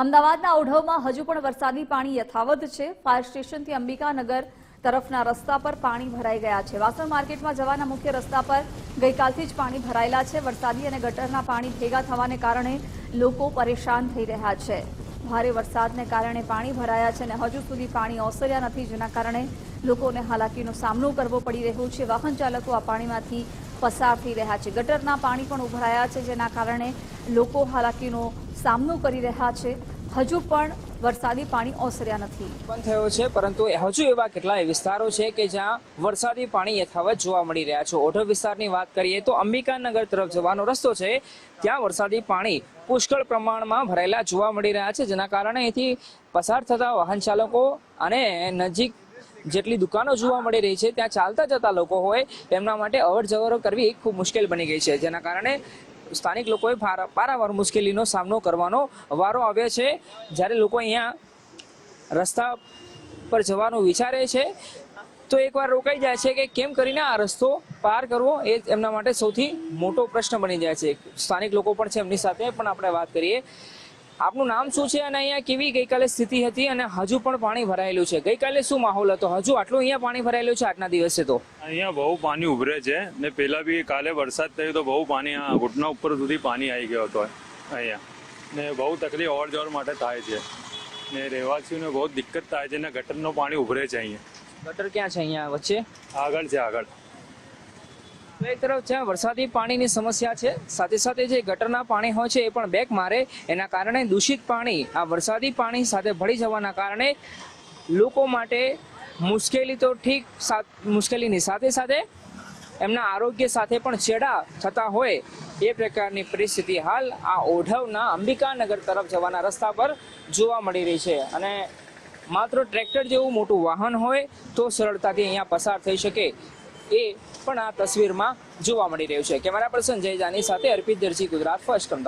અમદાવાદના ઓઢવમાં હજુ પણ વરસાદી પાણી યથાવત છે। ફાયર સ્ટેશનથી અંબિકાનગર તરફના રસ્તા પર પાણી ભરાઈ ગયા છે। વાસણ માર્કેટમાં જવાના મુખ્ય રસ્તા પર ગઈકાલથી જ પાણી ભરાયેલા છે। વરસાદી અને ગટરના પાણી ભેગા થવાને કારણે લોકો પરેશાન થઈ રહ્યા છે। ભારે વરસાદને કારણે પાણી ભરાયા છે અને હજુ સુધી પાણી ઓસર્યા નથી, જેના કારણે લોકોને હાલાકીનો સામનો કરવો પડી રહ્યો છે। વાહન ચાલકો આ પાણીમાંથી પસાર થઈ રહ્યા છે। ગટરના પાણી પણ ઉભરાયા છે, જેના કારણે લોકો હાલાકીનો સામનો કરી રહ્યા છે। હજુ પણ વરસાદી પાણી ઓસર્યા નથી બંધ થયો છે, પરંતુ હજુ એવા કેટલાય વિસ્તારો છે કે જ્યાં વરસાદી પાણી યથાવત જોવા મળી રહ્યા છે। ઓઢવ વિસ્તારની વાત કરીએ તો અંબિકાનગર તરફ જવાનો રસ્તો છે, ત્યાં વરસાદી પાણી પુષ્કળ પ્રમાણમાં ભરાયેલા જોવા મળી રહ્યા છે, જેના કારણે અહીંથી પસાર થતા વાહન ચાલકો અને નજીક જેટલી દુકાનો જોવા મળી રહી છે ત્યાં ચાલતા જતા લોકો હોય તેમના માટે અવર જવર કરવી ખૂબ મુશ્કેલ બની ગઈ છે, જેના કારણે સ્થાનિક લોકોએ પારાવાર મુશ્કેલીનો સામનો કરવાનો વારો આવ્યો છે। જ્યારે લોકો અહીંયા રસ્તા પર જવાનું વિચારે છે તો એકવાર રોકાઈ જાય છે કે કેમ કરીને આ રસ્તો પાર કરવો, એ એમના માટે સૌથી મોટો પ્રશ્ન બની જાય છે। સ્થાનિક લોકો પણ છે, એમની સાથે પણ આપણે વાત કરીએ। આપનું નામ શું છે અને અહીંયા કેવી ગઈકાલે સ્થિતિ હતી અને હજુ પણ પાણી ભરાયેલું છે? ગઈકાલે શું માહોલ હતો? હજુ આટલું અહીંયા પાણી ભરાયેલું છે આજના દિવસે? તો અહીંયા બહુ પાણી ઉભરે છે ને પહેલા બી કાલે વરસાદ થયો તો બહુ પાણી આ ઘૂંટણા ઉપર સુધી પાણી આવી ગયો હતો અહીંયા, ને બહુ તકલીફ અવર જવર માટે થાય છે ને રહેવાસીઓને બહુ દિક્કત થાય છે ને ગટરનું પાણી ઉભરે છે અહીંયા। ગટર ક્યાં છે? અહીંયા વચ્ચે આગળ છે આગળ। એક તરફ જ્યાં વરસાદી પાણીની સમસ્યા છે, સાથે સાથે જે ગટરના પાણી હોય છે એ પણ બેક મારે, એના કારણે દૂષિત પાણી આ વરસાદી પાણી સાથે ભળી જવાના કારણે લોકો માટે મુશ્કેલી તો ઠીક, મુશ્કેલીની સાથે સાથે એમના આરોગ્ય સાથે પણ ચેડા થતા હોય એ પ્રકારની પરિસ્થિતિ હાલ આ ઓઢવના અંબિકાનગર તરફ જવાના રસ્તા પર જોવા મળી રહી છે। અને માત્ર ટ્રેક્ટર જેવું મોટું વાહન હોય તો સરળતાથી અહીંયા પસાર થઈ શકે એ પણ આ તસવીરમાં જોવા મળી રહ્યું છે। કેમેરા પર્સન જય જાની સાથે અર્પિત દરજી, ગુજરાત ફર્સ્ટ।